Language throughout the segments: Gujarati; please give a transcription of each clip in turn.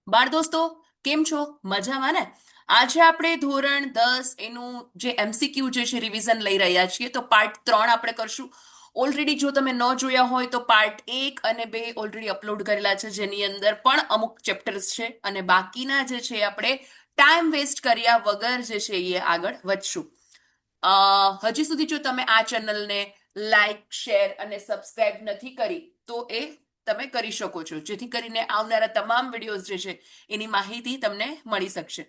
બાળ દોસ્તો, કેમ છો? મજામાં ને? આજે આપણે ધોરણ 10 એનું જે એમસીક્યુ જે છે રિવિઝન લઈ રહ્યા છીએ. તો પાર્ટ 3 આપણે કરશું. ઓલરેડી જો તમે ન જોયા હોય તો પાર્ટ 1 અને 2 ઓલરેડી અપલોડ કરેલા છે, જેની અંદર પણ અમુક ચેપ્ટર્સ છે, અને બાકીના જે છે આપણે ટાઈમ વેસ્ટ કર્યા વગર જે છે એ આગળ વધશું. હજી સુધી જો તમે આ ચેનલને લાઈક, શેર અને સબસ્ક્રાઇબ નથી કરી તો એ તમે કરી શકો છો, જેથી કરીને આવનારા તમામ વિડીયોઝ જે છે એની માહિતી તમને મળી શકશે.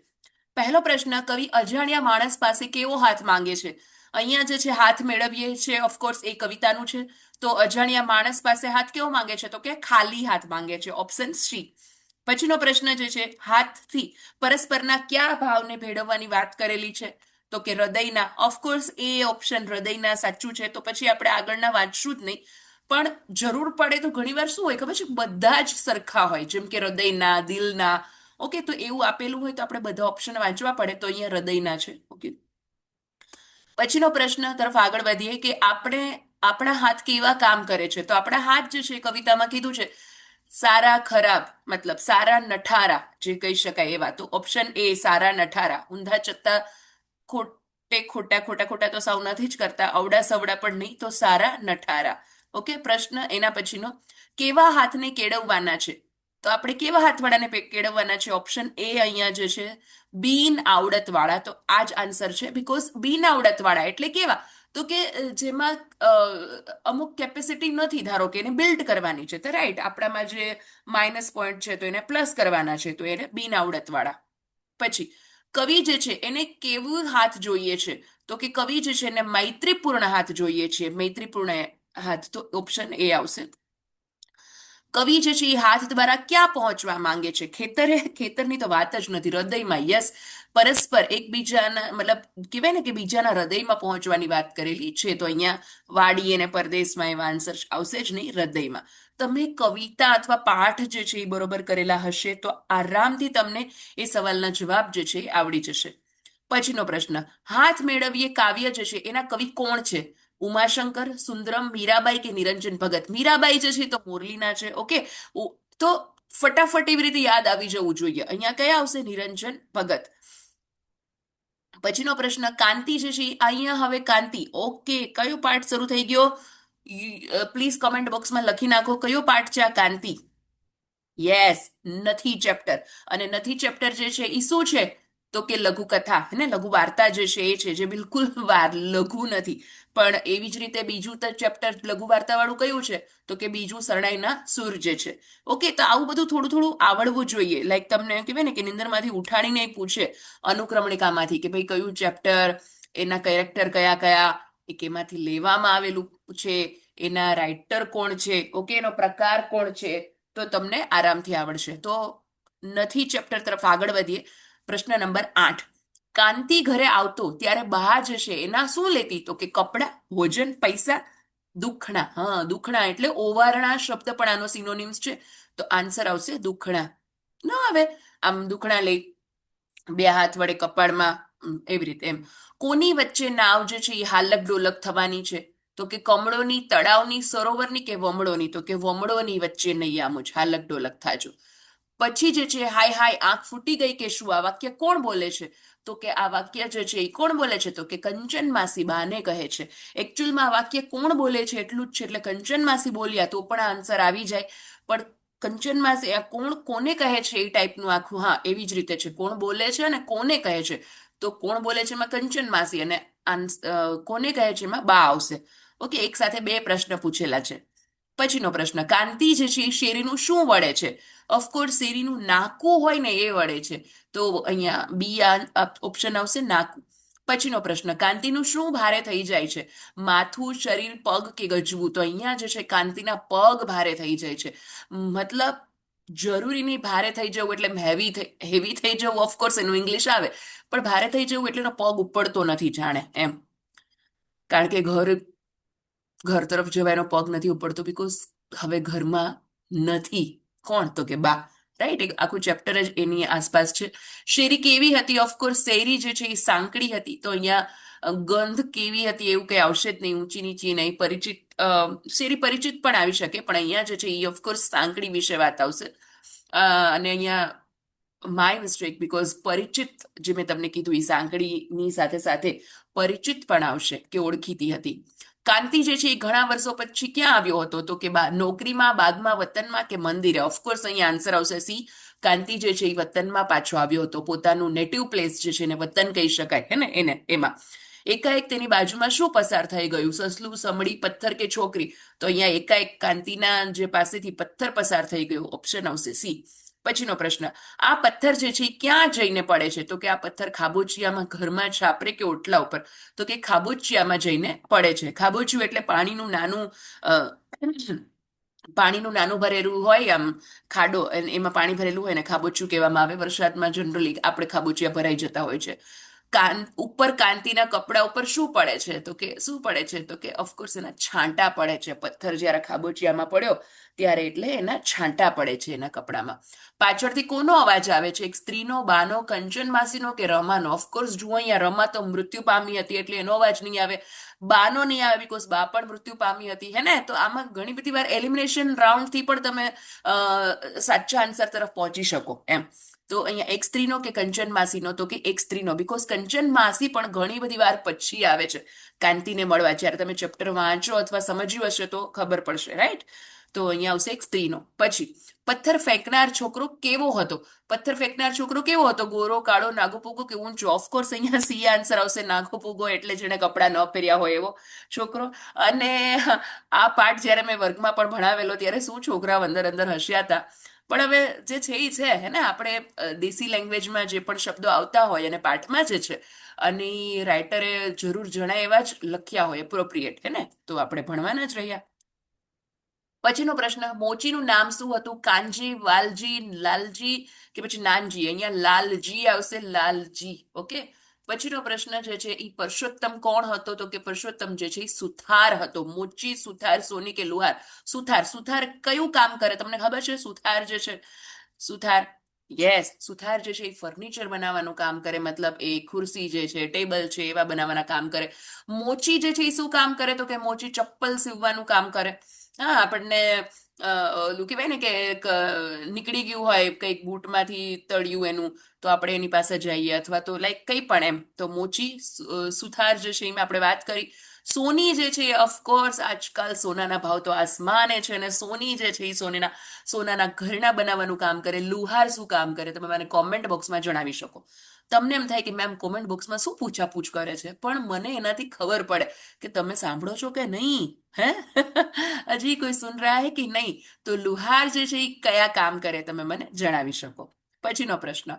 પહેલો પ્રશ્ન, કવિ અજાણ્યા માણસ પાસે કેવો હાથ માંગે છે? અહીંયા જે છે હાથ મેળવીએ છે, ઓફકોર્સ એ કવિતાનું છે. તો અજાણ્યા માણસ પાસે હાથ કેવો માંગે છે? તો કે ખાલી હાથ માંગે છે, ઓપ્શન સી. પછીનો પ્રશ્ન જે છે, હાથથી પરસ્પરના કયા ભાવને ભેળવવાની વાત કરેલી છે? તો કે હૃદયના. ઓફકોર્સ એ ઓપ્શન હૃદયના સાચું છે. તો પછી આપણે આગળના વાંચશું જ નહીં, પણ જરૂર પડે તો ઘણીવાર શું હોય ખબર છે, બધા જ સરખા હોય, જેમ કે હૃદયના, દિલના. ઓકે, તો એવું આપેલું હોય તો આપણે બધા ઓપ્શન વાંચવા પડે, તો અહીંયા હૃદયના છે. ઓકે, પછીનો પ્રશ્ન તરફ આગળ વધીએ કે આપણા હાથ કેવા કામ કરે છે? તો આપણા હાથ જે છે કવિતામાં કીધું છે સારા ખરાબ, મતલબ સારા નઠારા જે કહી શકાય એવા. તો ઓપ્શન એ સારા નઠારા. ઊંધા ચત્તા ખોટે ખોટા, ખોટા ખોટા તો સાવ નથી જ કરતા, અવડા સવડા પણ નહીં, તો સારા નઠારા. ઓકે, પ્રશ્ન એના પછીનો, કેવા હાથને કેળવવાના છે? તો આપણે કેવા હાથવાળાને કેળવવાના છે? ઓપ્શન એ અહીંયા જે છે બિન આવડત વાળા. તો આ જ આન્સર છે, બીકોઝ બિન આવડત વાળા એટલે કેવા? તો કે જેમાં અમુક કેપેસિટી નથી, ધારો કે એને બિલ્ડ કરવાની છે, તો રાઈટ, આપણામાં જે માઇનસ પોઈન્ટ છે તો એને પ્લસ કરવાના છે, તો એને બિન આવડત વાળા. પછી કવિ જે છે એને કેવું હાથ જોઈએ છે? તો કે કવિ જે છે એને મૈત્રીપૂર્ણ હાથ જોઈએ છે, મૈત્રીપૂર્ણ હાથ. તો ઓપ્શન એ આવશે. કવિ જે છે એ હાથ દ્વારા ક્યાં પહોંચવા માંગે છે? ખેતરે? ખેતરની તો વાત જ નથી, હૃદયમાં. યસ, પરસ્પર એકબીજાના, મતલબ કહેવાય ને કે બીજાના હૃદયમાં પહોંચવાની વાત કરેલી છે. તો અહીંયા વાડી અને પરદેશમાં એવા આન્સર આવશે જ નહીં, હૃદયમાં. તમે કવિતા અથવા પાઠ જે છે એ બરોબર કરેલા હશે તો આરામથી તમને એ સવાલના જવાબ જે છે એ આવડી જશે. પછીનો પ્રશ્ન, હાથ મેળવીએ કાવ્ય જે છે એના કવિ કોણ છે? ઉમાશંકર, સુંદરમ, મીરાબાઈ કે નિરંજન ભગત? મીરાબાઈ જે છે તો મોરલીના છે. ઓકે, તો ફટાફટ એવી રીતે યાદ આવી જવું જોઈએ. અહીંયા કયા આવશે? નિરંજન ભગત. પછીનો પ્રશ્ન, કાંતિ જે છે અહીંયા હવે કાંતિ. ઓકે, કયો પાઠ શરૂ થઈ ગયો? પ્લીઝ કમેન્ટ બોક્સમાં લખી નાખો કયો પાઠ છે આ કાંતિ. યસ, નથી ચેપ્ટર. અને નથી ચેપ્ટર જે છે એ શું છે? તો કે લઘુકથા, હે ને, લઘુ વાર્તા જે છે એ છે, જે બિલકુલ લઘુ નથી. પણ એવી જ રીતે બીજું ચેપ્ટર લઘુ વાર્તા વાળું કયું છે? તો કે બીજું શરણાઈના સૂર જે છે. ઓકે, તો આવું બધું થોડું થોડું આવડવું જોઈએ. લાઈક તમને કહેવાય ને કે નિંદરમાંથી ઉઠાડીને પૂછે અનુક્રમણિકામાંથી કે ભાઈ કયું ચેપ્ટર, એના કેરેક્ટર કયા કયા, એ કેમાંથી લેવામાં આવેલું છે, એના રાઇટર કોણ છે, ઓકે, એનો પ્રકાર કોણ છે, તો તમને આરામથી આવડશે. તો નથી ચેપ્ટર તરફ આગળ વધીએ. પ્રશ્ન નંબર 8, કાંતિ ઘરે આવતો ત્યારે બા જે છે એના શું લેતી? તો કે કપડા, ભોજન, પૈસા, દુખણા. હા, દુખણા એટલે ઓવારણા શબ્દ પણ આનો સિનોનિમ્સ છે. તો આન્સર આવશે દુખણા. ન હવે આમ દુખણા લઈ બે હાથ વડે કપાળમાં, એવી રીતે એમ. કોની વચ્ચે નાવ જે છે એ હાલક ડોલક થવાની છે? તો કે કમળોની, તળાવની, સરોવરની કે વમળોની? તો કે વમળોની વચ્ચે નૈયામું જ હાલક ડોલક થાજો. પછી જે છે હાય હાય આંખ ફૂટી ગઈ કે શું, આ વાક્ય કોણ બોલે છે? તો કે આ વાક્ય જે છે એ કોણ બોલે છે? તો કે કંચન માસી બાને કહે છે. એકચ્યુઅલમાં આ વાક્ય કોણ બોલે છે એટલું જ છે, એટલે કંચન માસી બોલ્યા તો પણ આન્સર આવી જાય. પણ કંચન માસી આ કોણ કોને કહે છે એ ટાઈપનું આખું, હા, એવી જ રીતે છે. કોણ બોલે છે અને કોને કહે છે? તો કોણ બોલે છે એમાં કંચન માસી, અને કોને કહે છે એમાં બા આવશે. ઓકે, એક સાથે બે પ્રશ્ન પૂછેલા છે. પછીનો પ્રશ્ન, કાંતિ જે છે એ શેરીનું શું વળે છે? ઓફકોર્સ શેરીનું નાકું હોય ને એ વળે છે. તો અહીંયા બી ઓપ્શન આવશે, નાકું. પછીનો પ્રશ્ન, કાંતિનું શું ભારે થઈ જાય છે? માથું, શરીર, પગ કે ગજવું? તો અહીંયા જે છે કાંતિના પગ ભારે થઈ જાય છે. મતલબ જરૂરી નહીં ભારે થઈ જવું એટલે હેવી થઈ જવું, ઓફકોર્સ એનું ઇંગ્લિશ આવે, પણ ભારે થઈ જવું એટલે એનો પગ ઉપડતો નથી જાણે એમ. કારણ કે ઘર તરફ જવાનો પગ નથી ઉપડતો, બીકોઝ હવે ઘરમાં નથી. કોણ? તો કે બા. રાઈટ, એક આખું ચેપ્ટર જ એની આસપાસ છે. શેરી કેવી હતી? ઓફકોર્સ શેરી જે છે એ સાંકડી હતી. તો અહીંયા ગંધ કેવી હતી એવું કઈ આવશે જ નહીં, ઊંચી નીચી નહીં. પરિચિત, શેરી પરિચિત પણ આવી શકે, પણ અહીંયા જે છે એ ઓફકોર્સ સાંકડી વિશે વાત આવશે. અને અહીંયા માય મિસ્ટેક, બીકોઝ પરિચિત જે મેં તમને કીધું એ સાંકળીની સાથે સાથે પરિચિત પણ આવશે કે ઓળખીતી હતી. કાંતિ જે છે એ ઘણા વર્ષો પછી ક્યાં આવ્યો હતો? તો કે નોકરીમાં, બાગમાં, વતનમાં કે મંદિરે? ઓફકોર્સ અહીંયા આન્સર આવશે સી. કાંતિ જે છે એ વતનમાં પાછો આવ્યો હતો. પોતાનું નેટિવ પ્લેસ જે છે એને વતન કહી શકાય, હે ને, એને એમાં એકાએક તેની બાજુમાં શું પસાર થઈ ગયું? સસલું, સમડી, પથ્થર કે છોકરી? તો અહીંયા એકાએક કાંતિના જે પાસેથી પથ્થર પસાર થઈ ગયો. ઓપ્શન આવશે સી. પછીનો પ્રશ્ન, આ પથ્થર જે છે એ ક્યાં જઈને પડે છે? તો કે આ પથ્થર ખાબોચિયામાં, ઘરમાં, છાપરે કે ઓટલા ઉપર? તો કે ખાબોચિયામાં જઈને પડે છે. ખાબોચિયું એટલે પાણીનું નાનું પાણીનું નાનું ભરેલું હોય, આમ ખાડો, એમાં પાણી ભરેલું હોય ને ખાબોચિયું કહેવામાં આવે. વરસાદમાં જનરલી આપણે ખાબોચિયા ભરાઈ જતા હોય છે. ઉપર કાંતિના કપડા ઉપર શું પડે છે? તો કે શું પડે છે? તો કે ઓફકોર્સ એના છાંટા પડે છે. પથ્થર જ્યારે ખાબોચિયામાં પડ્યો ત્યારે એટલે એના છાંટા પડે છે એના કપડામાં. પાછળથી કોનો અવાજ આવે છે? એક સ્ત્રીનો, બાનો, કંચન માસીનો કે રમાનો? ઓફકોર્સ જુઓ, અહીંયા રમા તો મૃત્યુ પામી હતી એટલે એનો અવાજ નહીં આવે. બાનો નહીં આવે બીકોઝ બા પણ મૃત્યુ પામી હતી, હે ને? તો આમાં ઘણી બધી વાર એલિમિનેશન રાઉન્ડથી પણ તમે સાચા આન્સર તરફ પહોંચી શકો એમ. તો અહીંયા એક સ્ત્રીનો કે કંચન માસીનો? તો કે એક સ્ત્રીનો, બીકોઝ કંચન માસી પણ ઘણી બધી વાર પછી આવે છે કાંતિને મળવા. જ્યારે તમે ચેપ્ટર વાંચો અથવા સમજ્યું હશે તો ખબર પડશે, રાઈટ? તો અહીંયા આવશે એક સ્ત્રીનો. પછી પથ્થર ફેંકનાર છોકરો કેવો હતો? પથ્થર ફેંકનાર છોકરો કેવો હતો? ગોરો, કાળો, નાગો પૂગો કે ઊંચો? ઓફકોર્સ અહીંયા સી આન્સર આવશે, નાગો પૂગો, એટલે જેને કપડાં ન પહેર્યા હોય એવો છોકરો. અને આ પાઠ જ્યારે મેં વર્ગમાં પણ ભણાવેલો ત્યારે શું છોકરા અંદર અંદર હસ્યા હતા. પણ હવે જે છે એ છે, હે ને, આપણે દેશી લેંગ્વેજમાં જે પણ શબ્દો આવતા હોય અને પાઠમાં જે છે અને રાઇટરે જરૂર જણાય એવા જ લખ્યા હોય એપ્રોપ્રિએટ, હે ને, તો આપણે ભણવાના જ રહ્યા. પછીનો પ્રશ્ન, મોચીનું નામ શું હતું? કાનજી, વાલજી, લાલજી કે પછી નાનજી? અહીંયા લાલજી આવશે, લાલજી. ઓકે. પછીનો પ્રશ્ન જે છે એ પરસોત્તમ કોણ હતો? તો કે પરસોત્તમ જે છે એ સુથાર હતો. મોચી, સુથાર, સોની કે લુહાર? સુથાર. સુથાર કયું કામ કરે તમને ખબર છે? સુથાર જે છે, સુથાર, યસ, સુથાર જે છે એ ફર્નિચર બનાવવાનું કામ કરે. મતલબ એ ખુરશી જે છે, ટેબલ છે, એવા બનાવવાના કામ કરે. મોચી જે છે એ શું કામ કરે? તો કે મોચી ચપ્પલ સીવવાનું કામ કરે. હા, આપણને ઓલું કહેવાય ને કે નીકળી ગયું હોય કંઈક બૂટમાંથી તળિયું એનું, તો આપણે એની પાસે જઈએ, અથવા તો લાઈક કંઈ પણ એમ. તો મોચી, સુથાર જે છે એમાં આપણે વાત કરી. સોની જે છે ઓફકોર્સ આજકાલ સોનાના ભાવ તો આસમાને છે, અને સોની જે છે એ સોનાના ઘરેણા બનાવવાનું કામ કરે. લુહાર શું કામ કરે? તમે મને કોમેન્ટ બોક્સમાં જણાવી શકો. તમને એમ થાય કે મેમ કોમેન્ટ બોક્સમાં શું પૂછાપૂછ કરે છે, પણ મને એનાથી ખબર પડે કે તમે સાંભળો છો કે નહીં. હે હજી કોઈ સુન રહ્યા હે કે નહીં? તો લુહાર જે છે એ કયા કામ કરે તમે મને જણાવી શકો. પછીનો પ્રશ્ન,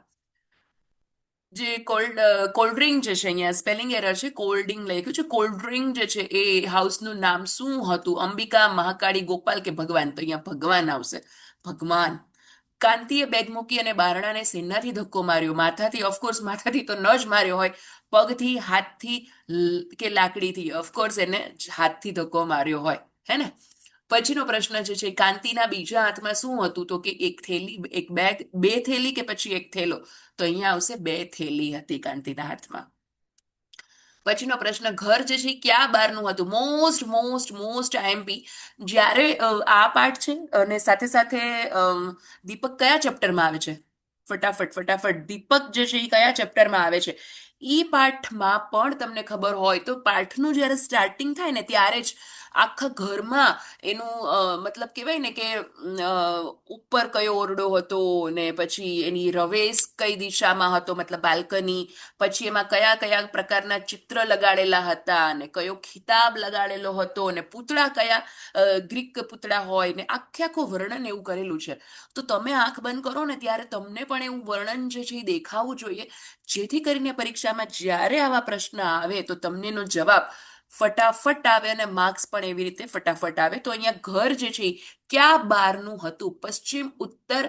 જે કોલ્ડ ડ્રિંક જે છે, અહીંયા સ્પેલિંગ એરર છે, કોલ્ડિંગ લખ્યું છે. કોલ્ડ ડ્રિંક જે છે એ હાઉસનું નામ શું હતું? અંબિકા, મહાકાળી, ગોપાલ કે ભગવાન? તો અહીંયા ભગવાન આવશે, ભગવાન. કાંતિએ બેગ મૂકી અને બારણાને શેનાથી ધક્કો માર્યો? માથાથી? ઓફકોર્સ માથાથી તો ન જ માર્યો હોય. પગથી, હાથથી કે લાકડીથી? ઓફકોર્સ એને હાથથી ધક્કો માર્યો હોય, હે ને? પછીનો પ્રશ્ન જે છે, કાંતિના બીજા હાથમાં શું હતું? તો કે એક થેલી, એક બેગ, બે થેલી કે પછી એક થેલો? તો અહીંયા આવશે બે થેલી હતી કાંતિના હાથમાં. પછીનો પ્રશ્ન, ઘર જે છે ક્યાં બારનું હતું? Most most most IMP. જ્યારે આ પાઠ છે અને સાથે સાથે દીપક કયા ચેપ્ટરમાં આવે છે? ફટાફટ ફટાફટ, દીપક જે છે એ કયા ચેપ્ટરમાં આવે છે? ઈ પાઠમાં પણ તમને ખબર હોય તો પાઠનું જ્યારે સ્ટાર્ટિંગ થાય ને ત્યારે જ આખા ઘરમાં એનું મતલબ કહેવાય ને કે ઉપર કયો ઓરડો હતો, ને પછી એની રવેશ કઈ દિશામાં હતો, મતલબ બાલ્કની, પછી એમાં કયા કયા પ્રકારના ચિત્ર લગાડેલા હતા, ને કયો ખિતાબ લગાડેલો હતો, ને પૂતળા કયા ગ્રીક પૂતળા હોય, ને આખું વર્ણન એવું કરેલું છે. તો તમે આંખ બંધ કરો ને ત્યારે તમને પણ એવું વર્ણન જે છે એ દેખાવું જોઈએ, જેથી કરીને પરીક્ષામાં જ્યારે આવા પ્રશ્ન આવે તો તમને એનો જવાબ ફટાફટ આવે અને માર્ક્સ પણ એવી રીતે ફટાફટ આવે. તો અહીંયા ઘર જે છે ક્યાં બારનું હતું? પશ્ચિમ, ઉત્તર,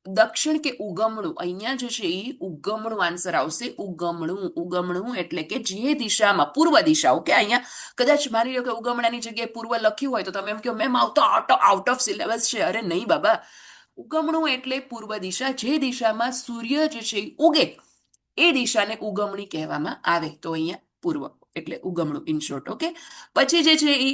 દક્ષિણ કે ઉગમણું? અહીંયા જે છે એ ઉગમણું આન્સર આવશે. ઉગમણું. ઉગમણું એટલે કે જે દિશામાં, પૂર્વ દિશા. ઓકે, અહીંયા કદાચ માની લો કે ઉગમણાની જગ્યાએ પૂર્વ લખ્યું હોય તો તમે એમ કહો મેમ આઉટ ઓફ સિલેબસ છે. અરે નહીં બાબા, ઉગમણું એટલે પૂર્વ દિશા. જે દિશામાં સૂર્ય જે છે ઉગે એ દિશાને ઉગમણી કહેવામાં આવે. તો અહીંયા પૂર્વ એટલે ઉગમણું, ઇન શોર્ટ. ઓકે. પછી જે છે એ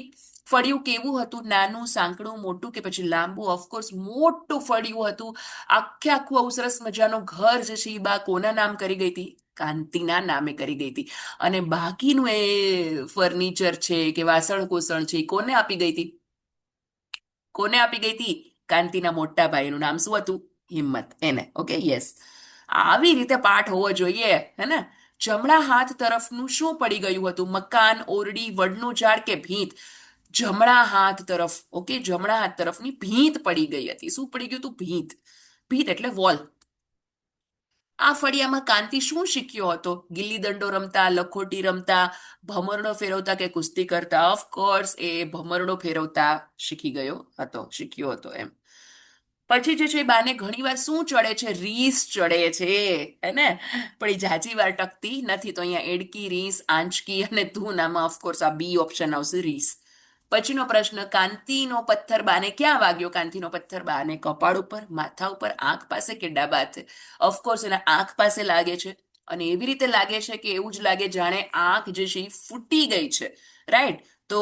ફળિયું કેવું હતું? નાનું, સાંકડું, મોટું કે પછી લાંબુ? ઓફકોર્સ મોટું ફળિયું હતું. આખે આખું આવું સરસ મજાનું ઘર જે છે એ બા કોના નામ કરી ગઈ હતી? કાંતિના નામે કરી ગઈ હતી. અને બાકીનું એ ફર્નિચર છે કે વાસણ કોસણ છે એ કોને આપી ગઈ હતી? કોને આપી ગઈ હતી? કાંતિના મોટા ભાઈનું નામ શું હતું? હિંમત. એને. Okay, yes. આવી રીતે પાઠ હોવો જોઈએ, હે ને? જમણા હાથ તરફનું શું પડી ગયું હતું? મકાન, ઓરડી, વડનું ઝાડ કે ભીંત? જમણા હાથ તરફ, ઓકે, જમણા હાથ તરફની ભીંત પડી ગઈ હતી. શું પડી ગયું હતું? ભીંત. ભીંત એટલે વોલ. આ ફળિયામાં કાંતિ શું શીખ્યો હતો? ગિલ્લી દંડો રમતા, લખોટી રમતા, ભમરડો ફેરવતા કે કુસ્તી કરતા? ઓફકોર્સ એ ભમરડો ફેરવતા શીખ્યો હતો એમ. પછી જે છે બાને ઘણીવાર શું ચડે છે? રીસ ચડે છે, હે ને? પણ એ જાજી વાર ટકતી નથી. તો અહીંયા એડકી, રીસ, આંચકી અને ધૂનામાં ઓફકોર્સ આ બી ઓપ્શન આવશે, રીસ. પછીનો પ્રશ્ન, કાંતિનો પથ્થર બાને ક્યાં વાગ્યો? કાંતિનો પથ્થર બાને કપાળ ઉપર, માથા ઉપર, આંખ પાસે કે ડાબા હાથે? ઓફકોર્સ એના આંખ પાસે લાગે છે. અને એવી રીતે લાગે છે કે એવું જ લાગે જાણે આંખ જે છે એ ફૂટી ગઈ છે, રાઈટ? તો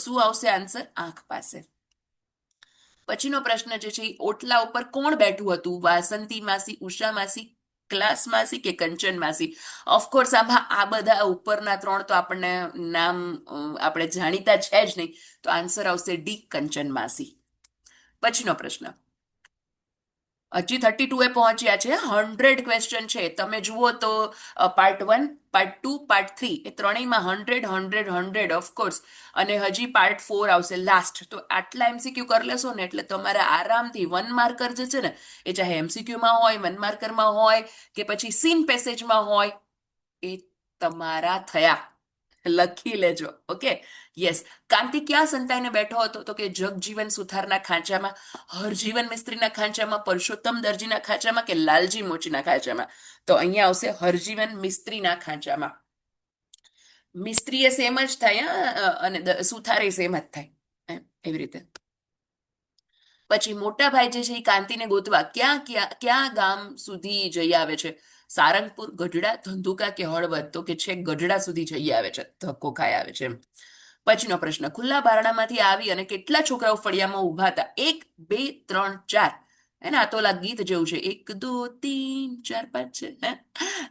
શું આવશે આન્સર? આંખ પાસે. પછીનો પ્રશ્ન જે છે એ ઓટલા ઉપર કોણ બેઠું હતું? વાસંતી માસી, ઉષા માસી, ક્લાસ માસી કે કંચન માસી? ઓફકોર્સ આમાં આ બધા ઉપરના ત્રણ તો આપણને નામ આપણે જાણીતા છે જ નહીં. તો આન્સર આવશે ડી, કંચન માસી. પછીનો પ્રશ્ન, હજી 32 એ પહોંચ્યા છે. 100 ક્વેશ્ચન છે. તમે જુઓ તો પાર્ટ 1, પાર્ટ 2, પાર્ટ 3 એ ત્રણેયમાં 100, 100, 100 ઓફકોર્સ. અને હજી પાર્ટ 4 આવશે લાસ્ટ. તો આટલા એમસીક્યુ કરી લેશો ને એટલે તમારે આરામથી 1 માર્કર જે છે ને એ ચાહે એમસીક્યુમાં હોય, 1 માર્કરમાં હોય કે પછી સીન પેસેજમાં હોય, એ તમારા થયા. લખી લેજો. Okay, yes. કાંતિ ક્યાં સંતાઈને બેઠો હતો? તો કે જગજીવન સુથારના ખાંચામાં, હરજીવન મિસ્ત્રીના ખાંચામાં, પરસોત્તમ દરજીના ખાંચામાં કે લાલજી મોચીના ખાંચામાં? તો અહીંયા આવશે હરજીવન મિસ્ત્રીના ખાંચામાં. મિસ્ત્રી એ સેમ જ થાય, અને સુથારે સેમ જ થાય, એવી રીતે. પછી મોટા ભાઈ જે છે એ કાંતિને ગોતવા ક્યાં ક્યાં ક્યાં ગામ સુધી જઈ આવે છે? સારંગપુર, ગઢડા, ધંધુકા કે હળવદ? તો કે છેક ગઢડા સુધી જઈ આવે છે, ધક્કો ખાઈ આવે છે એમ. પછીનો પ્રશ્ન, ખુલ્લા બારણામાંથી આવી અને કેટલા છોકરાઓ ફળિયામાં ઉભા હતા? 1, 2, 3, 4? હે ને? આ તો ઓલા ગીત જેવું છે, 1, 2, 3, 4, 5 છે.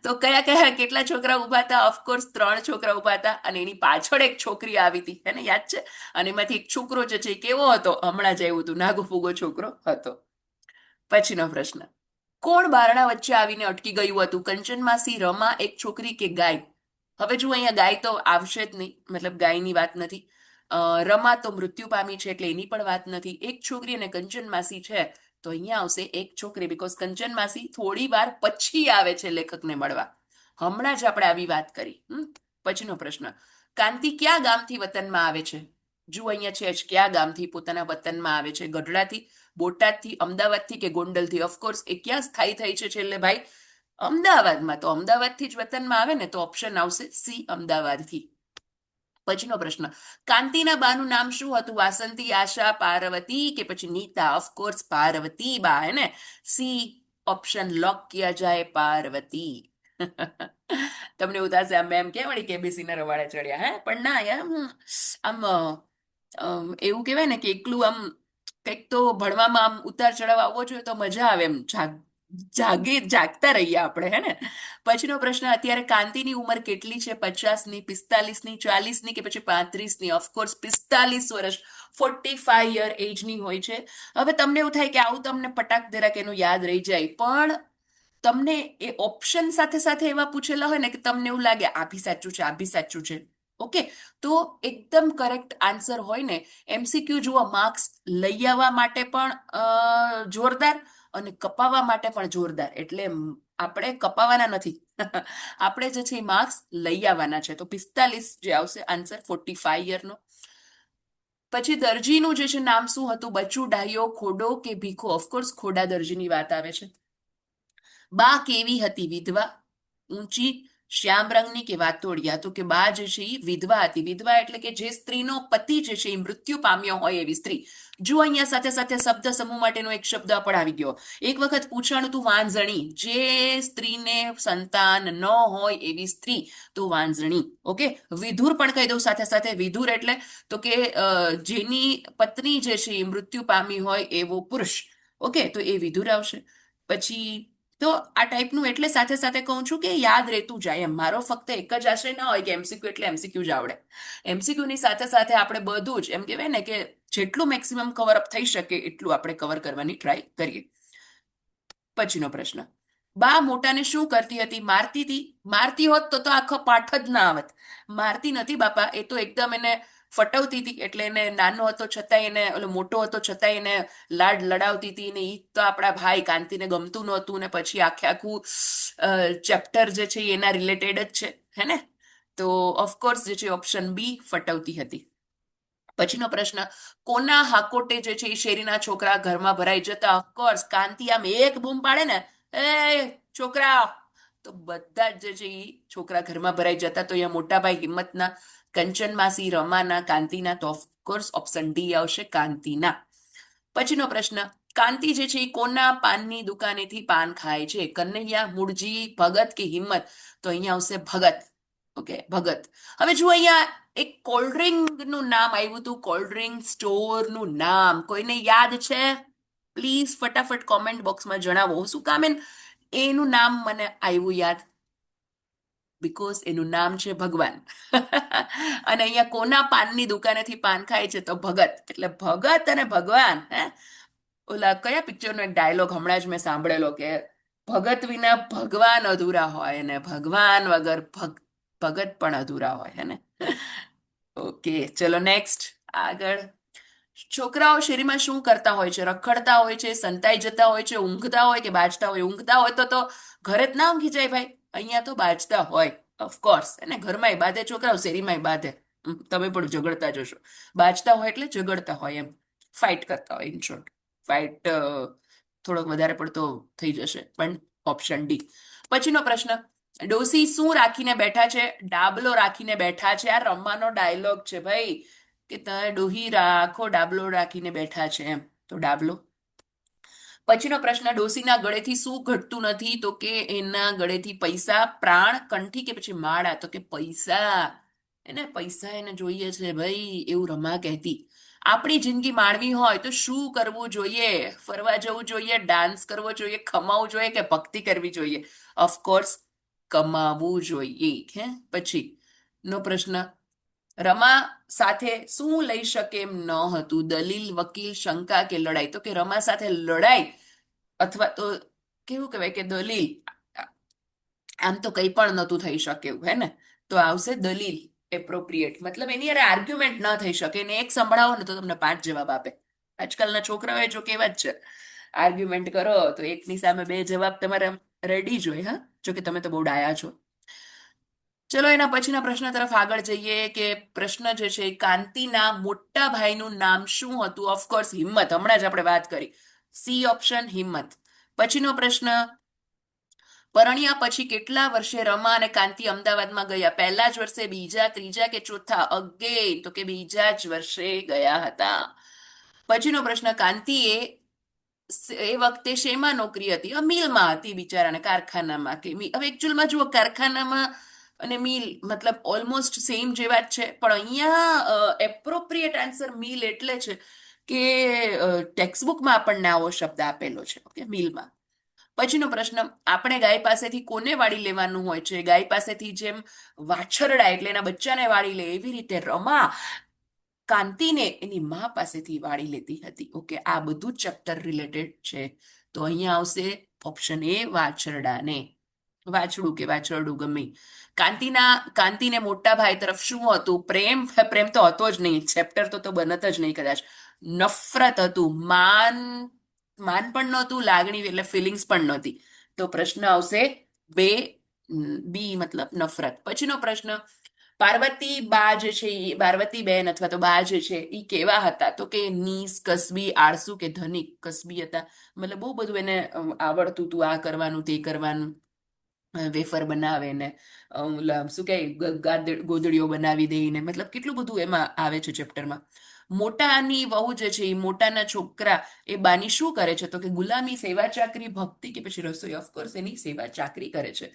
તો કયા કયા કેટલા છોકરા ઉભા હતા? ઓફકોર્સ 3 છોકરા ઉભા હતા. અને એની પાછળ એક છોકરી આવી હતી, એને યાદ છે? અને એમાંથી એક છોકરો જે છે કેવો હતો? હમણાં જ આવ્યું હતું, નાગો ફૂગો છોકરો હતો. પછીનો પ્રશ્ન, કોણ બારણા વચ્ચે આવીને અટકી ગયું હતું? કંચન માસી, રમા, એક છોકરી કે ગાય? હવે જો અહીંયા ગાય તો આવશે જ નહીં, મતલબ ગાયની વાત નથી. રમા તો મૃત્યુ પામી છે એટલે એની પણ વાત નથી. એક છોકરી અને કંચન માસી છે તો અહીંયા આવશે એક છોકરી, બીકોઝ કંચન માસી થોડી વાર પછી આવે છે લેખકને મળવા. હમણાં જ આપણે આવી વાત કરી. પછીનો પ્રશ્ન, કાંતિ ક્યાં ગામથી વતનમાં આવે છે? જુઓ અહીંયા છે જ, ક્યાં ગામથી પોતાના વતનમાં આવે છે? ગઢડાથી, બોટાદથી, અમદાવાદથી કે ગોંડલથી? ઓફકોર્સ એ ક્યાં સ્થાયી થઈ છે છેલ્લે ભાઈ? અમદાવાદમાં. તો અમદાવાદથી જ વતનમાં આવે ને, તો ઓપ્શન આવશે સી, અમદાવાદથી. પછીનો પ્રશ્ન, કાંતિના બાનું નામ શું હતું? વાસંતી, આશા, પાર્વતી કે પછી નીતા? ઓફકોર્સ પાર્વતી બા, હે ને? સી ઓપ્શન લોક કિયા જાય, પાર્વતી. તમને એવું થશે આ મેમ કેમ વળી કેબીસી ના રવાડે ચડ્યા, હે? પણ ના યાર, આમ એવું કહેવાય ને કે એકલું આમ કંઈક તો ભણવામાં આમ ઉતાર ચઢાવ આવવો જોઈએ તો મજા આવે એમ, જાગતા રહીએ આપણે, હે ને? પછીનો પ્રશ્ન, અત્યારે કાંતિની ઉંમર કેટલી છે? 50ની, 45ની, 40ની કે પછી 35ની? ઓફકોર્સ 45 વર્ષ, 45 યર એજની હોય છે. હવે તમને એવું થાય કે આવું તમને પટાક દેરાક એનું યાદ રહી જાય, પણ તમને એ ઓપ્શન સાથે સાથે એવા પૂછેલા હોય ને કે તમને એવું લાગે આ બી સાચું છે, આ બી સાચું છે. ઓકે, તો એકદમ કરેક્ટ આન્સર હોય ને. એમસીક્યુ જુઓ, માર્ક્સ લઈ આવવા માટે પણ જોરદાર અને કપાવવા માટે પણ જોરદાર. એટલે આપણે કપાવાના નથી. આપણે જે છે માર્ક્સ લઈ આવવાના છે. તો 45 જે આવશે આન્સર, 45 યરનો. પછી દરજીનું જે છે નામ શું હતું? બચુ, ડાયો, ખોડો કે ભીખો? ઓફકોર્સ ખોડા દરજીની વાત આવે છે. બા કેવી હતી? વિધવા, ઊંચી, શ્યામ રંગની કે વાતોડિયા? તો કે બા જે છે એ વિધવા હતી. વિધવા એટલે કે જે સ્ત્રીનો પતિ જે છે એ મૃત્યુ પામ્યો હોય એવી સ્ત્રી. જો અહીંયા સાથે સાથે શબ્દ સમૂહ માટેનો એક શબ્દ પણ આવી ગયો. એક વખત પૂછાણું તું વાંઝણી, જે સ્ત્રીને સંતાન ન હોય એવી સ્ત્રી, તો વાંઝણી. ઓકે, વિધુર પણ કહી દઉં સાથે સાથે. વિધુર એટલે તો કે જેની પત્ની જે છે એ મૃત્યુ પામી હોય એવો પુરુષ. ઓકે, તો એ વિધુર આવશે. પછી તો આ ટાઈપનું, એટલે સાથે સાથે કહું છું કે યાદ રહેતું જાય એમ. મારો ફક્ત એક જ આશય ના હોય કે એમસીક્યુ એટલે એમસીક્યુ જ આવડે. એમસીક્યુ ની સાથે સાથે આપણે બધું જ એમ કહેવાય ને કે જેટલું મેક્સિમમ કવર અપ થઈ શકે એટલું આપણે કવર કરવાની ટ્રાય કરીએ. પછીનો પ્રશ્ન, બા મોટાને શું કરતી હતી? મારતી હતી. મારતી હોત તો આખો પાઠ જ ના આવત. મારતી નથી બાપા, એ તો એકદમ એને ફટવતી હતી. એટલે એને નાનો હતો છતાંય એને, ઓલો મોટો હતો છતાંય એને લાડ લડાવતી હતી. ને એ તો આપણા ભાઈ કાંતિને ગમતું નહોતું. ને પછી આખે આખું ચેપ્ટર જે છે એના રિલેટેડ જ છે, હે ને? તો ઓફકોર્સ જે છે ઓપ્શન બી, ફટવતી હતી. પછીનો પ્રશ્ન, કોના હાકોટે જે છે એ શેરીના છોકરા ઘરમાં ભરાઈ જતા? ઓફકોર્સ કાંતિ આમ એક બૂમ પાડે ને, એ છોકરા, તો બધા જ જે છે એ છોકરા ઘરમાં ભરાઈ જતા. તો અહીંયા મોટાભાઈ હિંમતના, કંચન માસી રમાના, કાંતિના. તો ઓફકોર્સ ઓપ્શન ડી આવશે, કાંતિના. પછીનો પ્રશ્ન, કાંતિ જે છે એ કોના પાનની દુકાનેથી પાન ખાય છે? કનૈયા, મૂળજી, ભગત કે હિંમત? તો અહીંયા આવશે ભગત. ઓકે, ભગત. હવે જો અહીંયા એક કોલ્ડ ડ્રિંક નું નામ આવ્યું હતું, કોલ્ડ ડ્રિંક સ્ટોર નું નામ કોઈને યાદ છે? પ્લીઝ ફટાફટ કોમેન્ટ બોક્સમાં જણાવો. શું કામ એનું નામ મને આવ્યું યાદ? બીકોઝ એનું નામ છે ભગવાન. અને અહીંયા કોના પાનની દુકાનેથી પાન ખાય છે? તો ભગત. એટલે ભગત અને ભગવાન. હે, ઓલા કયા પિક્ચરનો એક ડાયલોગ હમણાં જ મેં સાંભળેલો કે ભગત વિના ભગવાન અધૂરા હોય ને ભગવાન વગર ભગત પણ અધૂરા હોય, હે ને? ઓકે, ચલો નેક્સ્ટ આગળ. છોકરાઓ શેરીમાં શું કરતા હોય છે? રખડતા હોય છે, સંતાઈ જતા હોય છે, ઊંઘતા હોય કે બાજતા હોય? ઊંઘતા હોય તો ઘરે જ ના ઊંઘી જાય ભાઈ. અહીંયા તો બાજતા હોય ઓફકોર્સ. એને ઘરમાંય બાંધે છોકરાઓ, શેરીમાંય બાંધે. તમે પણ ઝઘડતા જશો. બાજતા હોય એટલે ઝઘડતા હોય એમ, ફાઇટ કરતા હોય. ઇન શોર્ટ, ફાઇટ થોડોક વધારે પડતો થઈ જશે, પણ ઓપ્શન ડી. પછીનો પ્રશ્ન, ડોસી શું રાખીને બેઠા છે? ડાબલો રાખીને બેઠા છે. આ રમવાનો ડાયલોગ છે ભાઈ, કે તમે ડોહી રાખો, ડાબલો રાખીને બેઠા છે એમ. તો ડાબલો. પછીનો પ્રશ્ન, ડોસીના ગળેથી શું ઘટતું નથી? તો કે એના ગળેથી પૈસા, પ્રાણ, કંઠી કે પછી માળા? તો કે પૈસા. એને પૈસા એને જોઈએ છે ભાઈ, એવું રમા કહેતી. આપણી જિંદગી માણવી હોય તો શું કરવું જોઈએ? ફરવા જવું જોઈએ, ડાન્સ કરવો જોઈએ, કમાવું જોઈએ કે ભક્તિ કરવી જોઈએ? ઓફકોર્સ કમાવું જોઈએ. હે, પછી નો પ્રશ્ન, રમા સાથે શું લઈ શકે એમ ન હતું? દલીલ, વકીલ, શંકા કે લડાઈ? તો કે રમા સાથે લડાઈ અથવા તો કેવું કહેવાય કે દલીલ. આમ તો કંઈ પણ નહોતું થઈ શકે એવું, હે ને? તો આવશે દલીલ. એપ્રોપ્રિએટ મતલબ એની યાર આર્ગ્યુમેન્ટ ન થઈ શકે. એને એક સંભળાવો ને તો તમને 5 જવાબ આપે. આજકાલના છોકરાઓ જો કેવા જ છે, આર્ગ્યુમેન્ટ કરો તો એકની સામે 2 જવાબ તમારે રેડી જ હોય. હા, જો કે તમે તો બહુ ડાયા છો. ચલો એના પછીના પ્રશ્ન તરફ આગળ જઈએ. કે પ્રશ્ન જે છે, કાંતિના મોટા ભાઈનું નામ શું હતું? ઓફકોર્સ હિંમત. હમણાં જ આપણે વાત કરી, સી ઓપ્શન, હિંમત. પછીનો પ્રશ્ન, પરણ્યા પછી કેટલા વર્ષે રમા અને કાંતિ અમદાવાદમાં ગયા? પહેલા જ વર્ષે, બીજા, ત્રીજા કે ચોથા? અગેન તો કે બીજા જ વર્ષે ગયા હતા. પછીનો પ્રશ્ન, કાંતિએ એ વખતે શેમાં નોકરી હતી? મિલમાં હતી બિચારાને, કારખાનામાં કે હવે એકચ્યુઅલમાં જુઓ, કારખાનામાં અને મિલ મતલબ ઓલમોસ્ટ સેમ જેવા જ છે. પણ અહીંયા એપ્રોપ્રિએટ આન્સર મિલ એટલે છે કે ટેક્સ્ટબુકમાં આપણને આવો શબ્દ આપેલો છે. ઓકે, મિલમાં. પછીનો પ્રશ્ન, આપણે ગાય પાસેથી કોને વાળી લેવાનું હોય છે? ગાય પાસેથી જેમ વાછરડા એટલે એના બચ્ચાને વાળી લે, એવી રીતે રમા કાંતિને એની મા પાસેથી વાળી લેતી હતી. ઓકે, આ બધું જ ચેપ્ટર રિલેટેડ છે. તો અહીંયા આવશે ઓપ્શન એ, વાછરડાને. વાછડું કે વાછરડું ગમે. કાંતિને મોટા ભાઈ તરફ શું હતું? પ્રેમ. પ્રેમ તો હતો જ નહીં, ચેપ્ટર તો બનત જ નહીં કદાચ. નફરત હતું. માન પણ નહોતું, લાગણી એટલે ફિલિંગ્સ પણ નહોતી. તો પ્રશ્ન આવશે બે, બી મતલબ નફરત. પછીનો પ્રશ્ન, પાર્વતી બા જે છે, પાર્વતી બેન અથવા તો બા જે છે એ કેવા હતા? તો કે નીસ, કસબી, આળસુ કે ધનિક? કસબી હતા. મતલબ બહુ બધું એને આવડતું હતું, આ કરવાનું તે કરવાનું. વેફર બનાવે ને ઓલા શું કહે ગોદડીઓ બનાવી દે ને મતલબ કેટલું બધું એમાં આવે છે ચેપ્ટરમાં. મોટાની વહુ જે છે એ મોટાના છોકરા એ બાની શું કરે છે તો કે ગુલામી, સેવા ચાકરી, ભક્તિ કે પછી રસોઈ. ઓફકોર્સ એની સેવા ચાકરી કરે છે.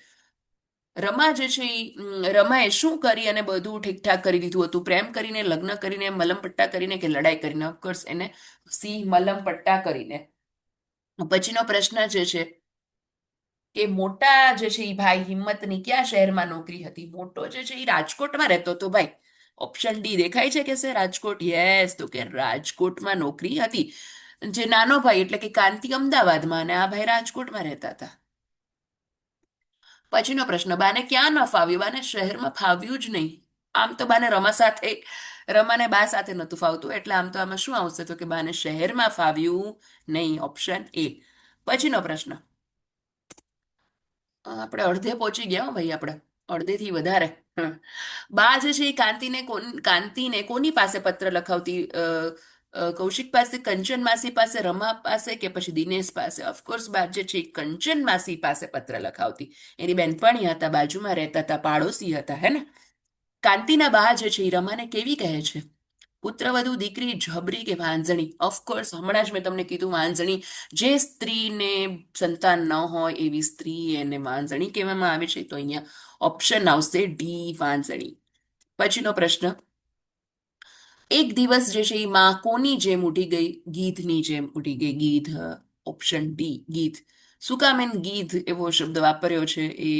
રમા જે છે રમાએ શું કરી અને બધું ઠીકઠાક કરી દીધું હતું? પ્રેમ કરીને, લગ્ન કરીને, મલમ પટ્ટા કરીને કે લડાઈ કરીને? ઓફકોર્સ એને સી મલમ પટ્ટા કરીને. પછીનો પ્રશ્ન જે છે કે મોટા જે છે એ ભાઈ હિંમતની કયા શહેરમાં નોકરી હતી? મોટો જે છે એ રાજકોટમાં રહેતો હતો ભાઈ. ઓપ્શન ડી દેખાય છે કે છે રાજકોટ? યસ, તો કે રાજકોટમાં નોકરી હતી. જે નાનો ભાઈ એટલે કે કાંતિ અમદાવાદમાં અને આ ભાઈ રાજકોટમાં રહેતા હતા. પછીનો પ્રશ્ન, બાને ક્યાં ન ફાવ્યું? બાને શહેરમાં ફાવ્યું જ નહીં. આમ તો બાને રમાને બા સાથે નહોતું ફાવતું એટલે આમ તો આમાં શું આવશે તો કે બાને શહેરમાં ફાવ્યું નહીં. Option A. પછીનો પ્રશ્ન, આપણે અડધે પહોંચી ગયા હો ભાઈ, આપણે અડધેથી વધારે. હમ. બા જે છે એ કાંતિને કોની પાસે પત્ર લખાવતી? કૌશિક પાસે, કંચન માસી પાસે, રમા પાસે કે પછી દિનેશ પાસે? ઓફકોર્સ બા જે છે એ કંચન માસી પાસે પત્ર લખાવતી. એની બેનપણી હતા, બાજુમાં રહેતા હતા, પાડોશી હતા, હે ને. કાંતિના બા જે છે એ રમાને કેવી કહે છે? પુત્રવધુ, દીકરી, જબરી કે વાંઝણી? ઓફકોર્સ હમણાં જ મેં તમને કીધું વાંઝણી. જે સ્ત્રીને સંતાન ન હોય એવી સ્ત્રી એને વાંઝણી કહેવામાં આવે છે. તો અહીંયા ઓપ્શન આવશે ડી, વાંઝણી. પછીનો પ્રશ્ન, એક દિવસ જે છે એ માં કોની જેમ ઉઠી ગઈ? ગીધની જેમ ઉઠી ગઈ. ગીધ. ઓપ્શન ડી, ગીધ. શું કામ એને ગીધ એવો શબ્દ વાપર્યો છે એ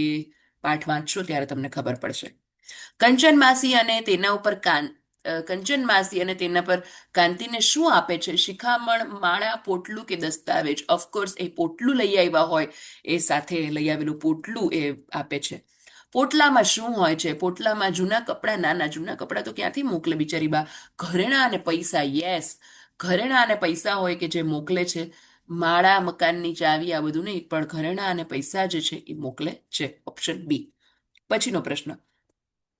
પાઠ વાંચશો ત્યારે તમને ખબર પડશે. કંચન માસી અને તેના ઉપર કંચન માસી અને તેના પર કાંતિને શું આપે છે? શિખામણ, માળા, પોટલું કે દસ્તાવેજ? ઓફકોર્સ એ પોટલું લઈ આવ્યા હોય એ સાથે લઈ આવેલું પોટલું એ આપે છે. પોટલામાં શું હોય છે? પોટલામાં જૂના કપડાં. નાના જૂના કપડાં તો ક્યાંથી મોકલે બિચારી બા? ઘરેણા અને પૈસા. યસ, ઘરેણા અને પૈસા હોય કે જે મોકલે છે. માળા, મકાનની ચાવી આ બધું નહીં, પણ ઘરેણા અને પૈસા જે છે એ મોકલે છે. Option B. પછીનો પ્રશ્ન,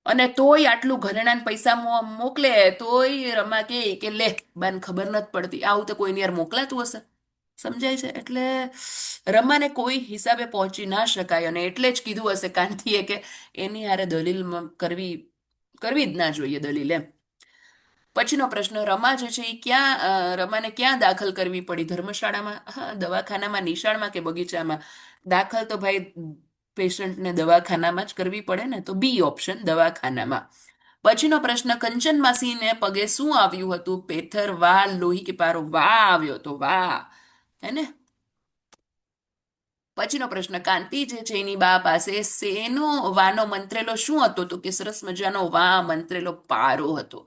અને તોય આટલું ઘરેણા ને પૈસા મોકલે તોય રમા કે લે બાને ખબર નથી પડતી. આવું તો કોઈની યાર મોકલાતું હશે? સમજાય છે? એટલે રમાને કોઈ હિસાબે પહોંચી ના શકાય અને એટલે જ કીધું હશે કાંતિએ કે એની હારે દલીલ કરવી કરવી જ ના જોઈએ દલીલ, એમ. પછીનો પ્રશ્ન, રમા જે છે એ રમાને ક્યાં દાખલ કરવી પડી? ધર્મશાળામાં, હા, દવાખાનામાં, નિશાળમાં કે બગીચામાં? દાખલ તો ભાઈ પેશન્ટને દવાખાનામાં જ કરવી પડે ને, તો બી ઓપ્શન, દવાખાનામાં. પછીનો પ્રશ્ન, કંચન માસીને પગે શું આવ્યું હતું? પેથર, વાલ, લોહી કે પારો? વા આવ્યો તો, વા, હે ને. પછીનો પ્રશ્ન, કાંતિ જે છે એની બા પાસે શેનો વાનો મંત્રેલો શું હતો? તો કે સરસ મજાનો વા મંત્રેલો પારો હતો.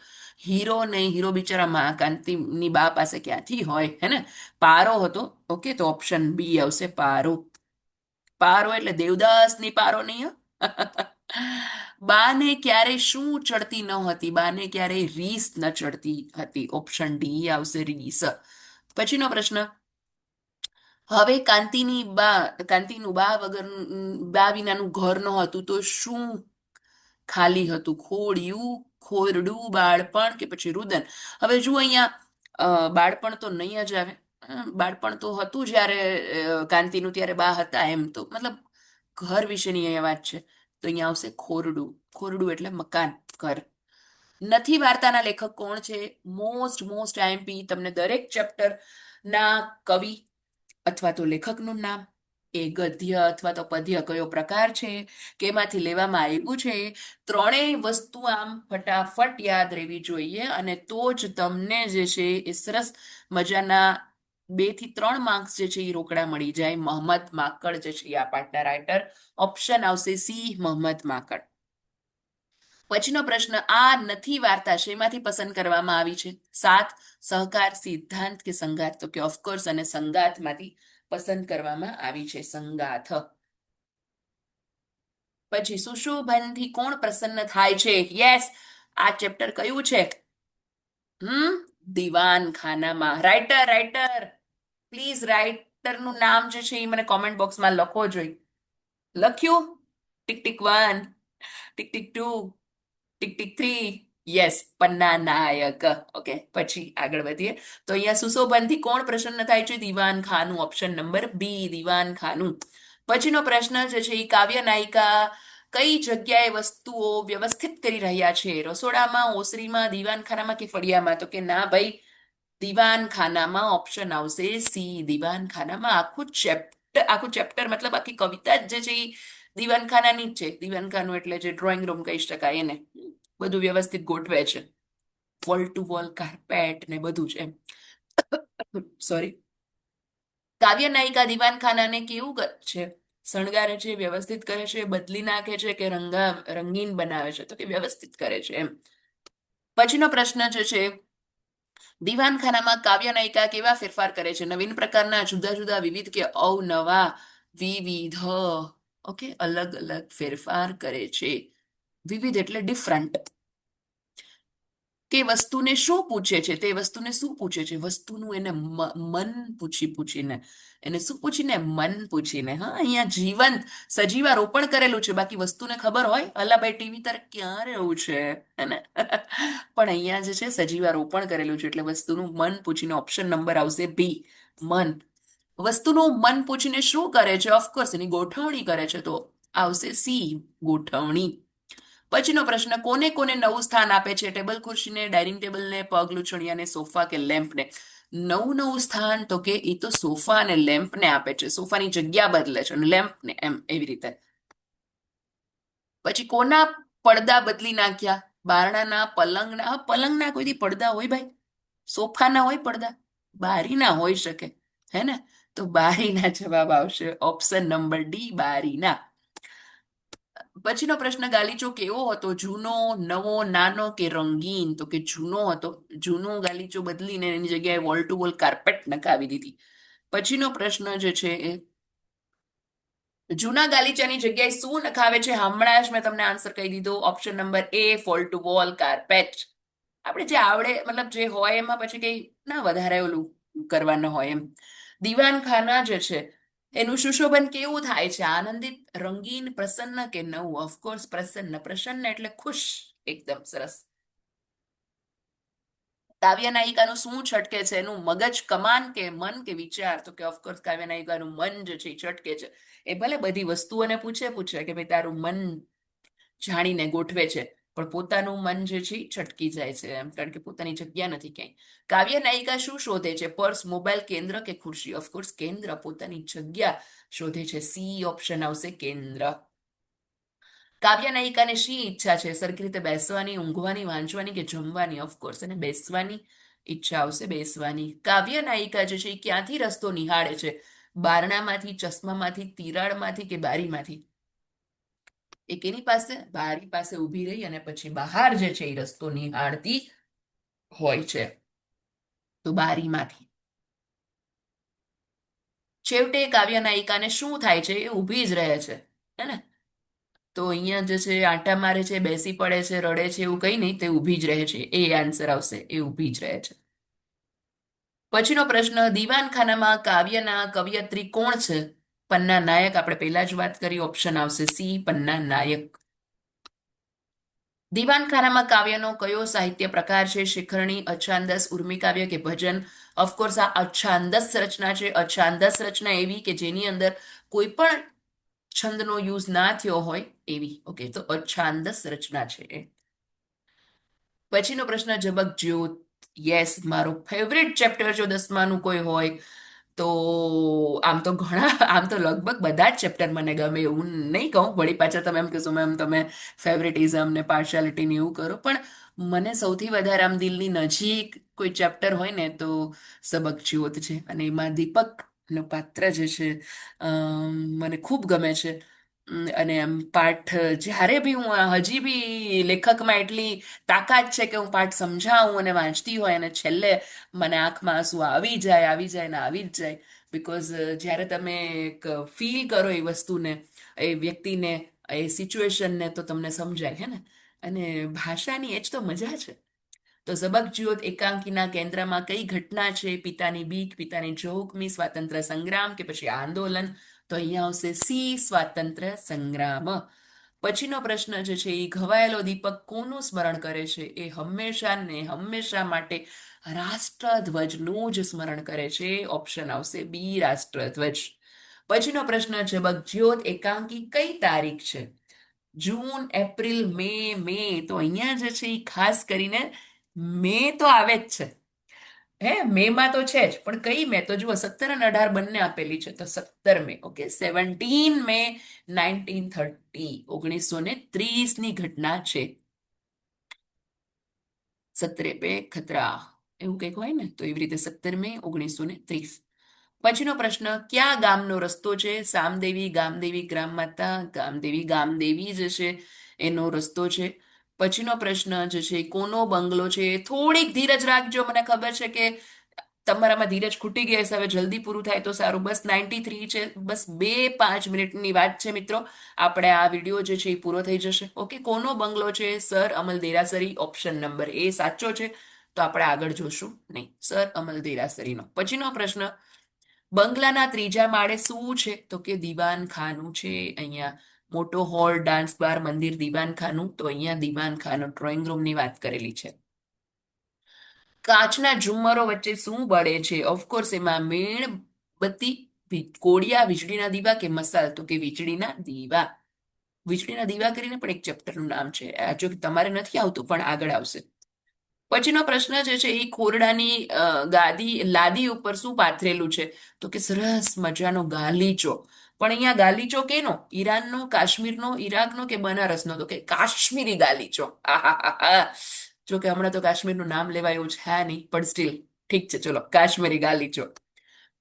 હીરો નહીં, હીરો બિચારા માં કાંતિની બા પાસે ક્યાંથી હોય, હે ને. પારો હતો. ઓકે, તો ઓપ્શન બી આવશે, પારો. પારો એટલે દેવદાસની પારો નહીં, બાને ક્યારે શું ચડતી ન હતી? બાને ક્યારે રીસ ન ચડતી હતી? ઓપ્શન ડી આવશે, રીસ. પછીનો પ્રશ્ન, હવે કાંતિનું બા વગર બા વિનાનું ઘર ન હતું તો શું ખાલી હતું? ખોડિયું, ખોરડું, બાળપણ કે પછી રુદન? હવે જુઓ અહીંયા બાળપણ તો નહીં જ આવે. બાળપણ તો હતું જ્યારે કાંતિનું, ત્યારે બા હતા, એમ તો મતલબ ઘર વિશેની અહીંયા વાત છે. તો અહીંયા આવશે ખોરડું. ખોરડું એટલે મકાન, ઘર. નથી વાર્તાના લેખક કોણ છે? Most most IMP. તમને દરેક ચેપ્ટર ના કવિ અથવા તો લેખકનું નામ, એ ગદ્ય અથવા તો પદ્ય કયો પ્રકાર છે, કેમાંથી લેવામાં આવ્યું છે, ત્રણેય વસ્તુ આમ ફટાફટ યાદ રહેવી જોઈએ અને તો જ તમને જે છે એ સરસ મજાના 2 થી 3 માર્ક્સ જે છે એ રોકડા મળી જાય. મોહમ્મદ માકડ જે છે એ આ પાઠના રાઇટર. ઓપ્શન આવશે સી, મોહમ્મદ માકડ. પછીનો પ્રશ્ન, આ નથી વાર્તા શેમાંથી પસંદ કરવામાં આવી છે? સાથ, સહકાર, સિદ્ધાંત કે સંગાત? તો કે ઓફકોર્સ અને સંગાતમાંથી પસંદ કરવામાં આવી છે, સંગાથ. પછી સુશોભનથી કોણ પ્રસન્ન થાય છે? યસ, આ ચેપ્ટર કયું છે? દીવાન ખાનામાં. રાઇટર, રાઇટર, પ્લીઝ રાઇટરનું નામ જે છે એ મને કોમેન્ટ બોક્સમાં લખો જોઈએ. લખ્યું? Tick tick 1, tick tick 2, tick tick 3. Yes, Panna Nayak. Okay, પછી આગળ વધીએ. તો અહીંયા સુશોભનથી કોણ પ્રસન્ન થાય છે? દીવાન ખાનું. ઓપ્શન નંબર બી, દીવાન ખાનું. પછીનો પ્રશ્ન જે છે એ કાવ્ય નાયિકા કઈ જગ્યાએ વસ્તુઓ વ્યવસ્થિત કરી રહ્યા છે? રસોડામાં, ઓસરીમાં, દીવાનખાનામાં કે ફળિયામાં? તો કે ના ભાઈ, દીવાનખાનામાં. ઓપ્શન આવશે સી, દીવાનખાનામાં. આખું ચેપ્ટર મતલબ આખી કવિતા જ જે છે એ દીવાનખાનાની જ છે. દીવાનખાનું એટલે જે ડ્રોઈંગ રૂમ કહી શકાય એને. બધું વ્યવસ્થિત ગોઠવે છે, વોલ ટુ વોલ કાર્પેટ ને બધું છે એમ. સોરી. કાવ્ય નાયિકા દીવાનખાનાને કેવું છે? શણગારે છે, વ્યવસ્થિત કરે છે, બદલી નાખે છે કે રંગીન બનાવે છે? તો કે વ્યવસ્થિત કરે છે એમ. પછીનો પ્રશ્ન જે છે, દીવાનખાનામાં કાવ્ય નાયિકા કેવા ફેરફાર કરે છે? નવીન પ્રકારના, જુદા જુદા, વિવિધ કે અવનવા? વિવિધ. ઓકે, અલગ અલગ ફેરફાર કરે છે. વિવિધ એટલે ડિફરન્ટ. કે વસ્તુને શું પૂછે છે? તે વસ્તુને શું પૂછે છે? વસ્તુનું એને મન પૂછીને, એને શું પૂછીને? મન પૂછીને. હા, અહીંયા જીવંત સજીવારોપણ કરેલું છે, બાકી વસ્તુને ખબર હોય અલા ભાઈ ટીવી તારે ક્યાં રહેવું છે, હેને? પણ અહીંયા જે છે સજીવારોપણ કરેલું છે, એટલે વસ્તુનું મન પૂછીને. ઓપ્શન નંબર આવશે બી, મન. વસ્તુનું મન પૂછીને શું કરે છે? ઓફકોર્સ એની ગોઠવણી કરે છે, તો આવશે સી, ગોઠવણી. પછીનો પ્રશ્ન, કોને કોને નવું સ્થાન આપે છે? ટેબલ ખુરશીને, ડાઇનિંગ ટેબલને, પગ લૂછણિયાને, સોફા કે લેમ્પને? નવું નવું સ્થાન તો કે એ તો સોફા અને લેમ્પને આપે છે. સોફાની જગ્યા બદલે છે અને લેમ્પને, એમ એવી રીતે. પછી કોના પડદા બદલી નાખ્યા? બારણાના, પલંગના. હા, પલંગના કોઈ દી પડદા હોય ભાઈ? સોફાના હોય પડદા? બારીના હોઈ શકે, હે ને? તો બારીના જવાબ આવશે. ઓપ્શન નંબર ડી, બારીના. પછીનો પ્રશ્ન, ગાલીચો કેવો હતો? જૂનો, નવો, નાનો કે રંગીન? તો કે જૂનો હતો. જૂનો ગાલીચો બદલીને એની જગ્યાએ વોલ ટુ વોલ કાર્પેટ નખાવી દીધી. પછીનો પ્રશ્ન જે છે એ, જૂના ગાલીચાની જગ્યાએ શું નખાવે છે? હમણાં જ મેં તમને આન્સર કહી દીધો. ઓપ્શન નંબર એ, વોલ ટુ વોલ કાર્પેટ. આપણે જે આવડે મતલબ જે હોય એમાં પછી કઈ ના વધારે ઓલું કરવાનું હોય એમ. દીવાનખાના જે છે એનું સુશોભન કેવું થાય છે? આનંદિત, રંગીન, પ્રસન્ન કે નવું? ઓફકોર્સ પ્રસન્ન. પ્રસન્ન એટલે ખુશ, એકદમ સરસ. કાવ્ય નાયિકાનું શું છટકે છે? એનું મગજ કમાન કે મન કે વિચાર? તો કે ઓફકોર્સ કાવ્ય નાયિકાનું મન જે છે એ છટકે છે. એ ભલે બધી વસ્તુઓને પૂછે કે ભાઈ તારું મન જાણીને ગોઠવે છે, પણ પોતાનું મન જે છે એ છટકી જાય છે એમ, કારણ કે પોતાની જગ્યા નથી ક્યાંય. કાવ્ય નાયિકા શું શોધે છે? પર્સ, મોબાઈલ, કેન્દ્ર કે ખુરશી? ઓફકોર્સ કેન્દ્ર, પોતાની જગ્યા શોધે છે. સી, ઓપ્શન આવશે કેન્દ્ર. કાવ્ય નાયિકાને શી ઈચ્છા છે? સરખી રીતે બેસવાની, ઊંઘવાની, વાંચવાની કે જમવાની? ઓફકોર્સ એને બેસવાની ઈચ્છા આવશે, બેસવાની. કાવ્ય નાયિકા જે છે એ ક્યાંથી રસ્તો નિહાળે છે? બારણામાંથી, ચશ્મામાંથી, તિરાડમાંથી કે બારીમાંથી? એક એની પાસે બારી પાસે ઊભી રહી અને પછી બહાર જે છે એ રસ્તો નિહાળતી હોય છે, તો બારીમાંથી. છેવટે કાવ્ય નાયિકાને શું થાય છે? એ ઊભી જ રહે છે, હે ને? તો અહીંયા જે છે આંટા મારે છે, બેસી પડે છે, રડે છે, એવું કઈ નહીં, તે ઊભી જ રહે છે. એ આન્સર આવશે, એ ઊભી જ રહે છે. પછીનો પ્રશ્ન, દીવાનખાનામાં કાવ્યના કવયત્રી કોણ છે? પન્ના નાયક. આપણે પહેલા જ વાત કરી. ઓપ્શન આવશે સી, પન્ના નાયક. દીવાનખાનામાં કાવ્યનો કયો સાહિત્ય પ્રકાર છે? શિખરણી, અછાંદસ, ઉર્મી કાવ્ય કે ભજન? ઓફકોર્સ આ અછાંદસ રચના છે. અછાંદસ રચના એવી કે જેની અંદર કોઈ પણ છંદનો યુઝ ના થયો હોય એવી. ઓકે, તો અછાંદસ રચના છે એ. પછીનો પ્રશ્ન, ઝબક જ્યોત. યસ, મારો ફેવરેટ ચેપ્ટર જો 10માનું કોઈ હોય તો આમ તો લગભગ બધા જ ચેપ્ટર મને ગમે, એવું નહીં કહું. વળી પાછા તમે એમ કહેશો મેમ તમે ફેવરેટિઝમ ને પાર્શિયાલિટી ને એવું કરો, પણ મને સૌથી વધારે આમ દિલની નજીક કોઈ ચેપ્ટર હોય ને તો સબક જ્યોત છે. અને એમાં દીપકનું પાત્ર જે છે મને ખૂબ ગમે છે. અને એમ પાઠ જ્યારે બી હું હજી બી લેખકમાં એટલી તાકાત છે કે હું પાઠ સમજાવું અને વાંચતી હોય અને છેલ્લે મને આંખમાં આંસુ આવી જાય ને આવી જ જાય. બિકોઝ જ્યારે તમે એક ફીલ કરો એ વસ્તુને, એ વ્યક્તિને, એ સિચ્યુએશનને, તો તમને સમજાય, હે ને? અને ભાષાની એ જ તો મજા છે. તો ઝબક જ્યોત એકાંકીના કેન્દ્રમાં કઈ ઘટના છે? પિતાની બીક, પિતાની જોખમી, સ્વાતંત્ર્ય સંગ્રામ કે પછી આંદોલન? તો અહીંયા આવશે સી, સ્વાતંત્ર્ય સંગ્રામ. પછીનો પ્રશ્ન જે છે એ, ઘવાયેલો દીપક કોનું સ્મરણ કરે છે? એ હંમેશા ને હંમેશા માટે રાષ્ટ્રધ્વજનું જ સ્મરણ કરે છે. ઓપ્શન આવશે બી, રાષ્ટ્રધ્વજ. પછીનો પ્રશ્ન છે બગજ્યોત એકાંકી કઈ તારીખ છે? જૂન, એપ્રિલ, મે. તો અહીંયા જે છે એ ખાસ કરીને મે તો આવે જ છે. મે માં તો છે જ, પણ કઈ મે? તો જુઓ 17 અને 18 બંને આપેલી છે, તો 17 મે. ઓકે, 17 મે 1930, 1930 ની ઘટના છે. 17 पे ખતરા એવું કંઈક હોય ને, તો એવી રીતે 17 મે 1930. પછીનો પ્રશ્ન, ક્યાં ગામનો રસ્તો છે? સામદેવી, ગામદેવી, ગ્રામ માતા, ગામદેવી, ગામદેવી જે છે એનો રસ્તો છે. પછીનો પ્રશ્ન જે છે કોનો બંગલો છે? થોડીક ધીરજ રાખજો, મને ખબર છે કે તમારામાં ધીરજ ખૂટી ગઈ હશે, હવે જલ્દી પૂરું થાય તો સારું. બસ 93 છે, બસ 2-5 મિનિટની વાત છે મિત્રો, આપણે આ વિડીયો જે છે એ પૂરો થઈ જશે. ઓકે, કોનો બંગલો છે? સર અમલ દેરાસરી, ઓપ્શન નંબર એ સાચો છે, તો આપણે આગળ જોશું નહીં, સર અમલ દેરાસરીનો. પછીનો પ્રશ્ન, બંગલાના ત્રીજા માળે શું છે? તો કે દીવાન ખાનું છે. અહીંયા મોટો હોલ, ડાન્સ બાર, મંદિર, દીવાન ખાનું, તો અહીંયા દીવાન ખાનું ડ્રોઈંગ રૂમની વાત કરેલી છે. કાચના ઝુમ્મરો વચ્ચે શું બળે છે? ઓફકોર્સ એમાં મીણબત્તી, કોળિયા, વીજળીના દીવા કે મસાલ? તો કે વીજળીના દીવા. વીજળીના દીવા કરીને પણ એક ચેપ્ટરનું નામ છે, જો તમારે નથી આવતું પણ આગળ આવશે. પછીનો પ્રશ્ન જે છે એ ખોરડાની ગાદી લાદી ઉપર શું પાથરેલું છે? તો કે સરસ મજાનો ગાલીચો. પણ અહીંયા ગાલીચો કેનો? ઈરાનનો, કાશ્મીરનો, ઈરાકનો કે બનારસનો? તો કે કાશ્મીરી ગાલીચો. આહાહાહા. જો કે હમણાં તો કાશ્મીરનું નામ લેવાય એવું છે નહીં, પણ સ્ટીલ ઠીક છે, ચલો કાશ્મીરી ગાલીચો.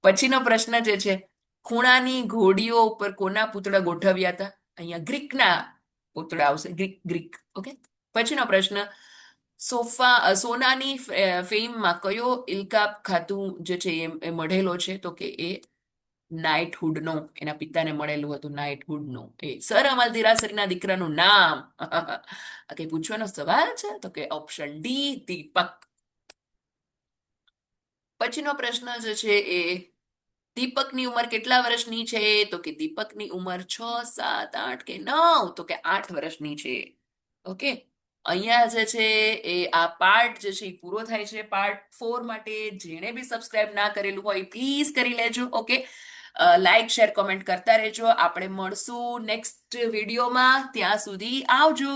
પછીનો પ્રશ્ન જે છે, ખૂણાની ઘોડીઓ ઉપર કોના પૂતળા ગોઠવ્યા હતા? અહીંયા ગ્રીકના પૂતળા આવશે, ગ્રીક ગ્રીક. ઓકે. પછીનો પ્રશ્ન, સોનાની ફેમમાં કયો ઇલકાબ ખાતું જે છે એ મળેલો છે? તો કે એ નાઇટહુડનો, એના પિતાને મળેલું હતું નાઇટહુડનો. એ સર અમલ દેરાસરીના દીકરાનું નામ આ કઈ પૂછવાનો સવાલ છે? તો કે ઓપ્શન ડી, દીપક. પછીનો પ્રશ્ન જે છે એ દીપકની ઉંમર કેટલા વર્ષની છે? તો કે દીપકની ઉંમર 6, 7, 8 કે 9? તો કે 8 વર્ષની છે. ઓકે, અહીંયા જે છે એ આ પાર્ટ જે છે એ પૂરો થાય છે. પાર્ટ 4 માટે જેણે બી સબસ્ક્રાઇબ ના કરેલું હોય પ્લીઝ કરી લેજો. ઓકે, લાઈક, શેર, કોમેન્ટ કરતા રહેજો. આપણે મળશું નેક્સ્ટ વિડીયોમાં. ત્યાં સુધી આવજો.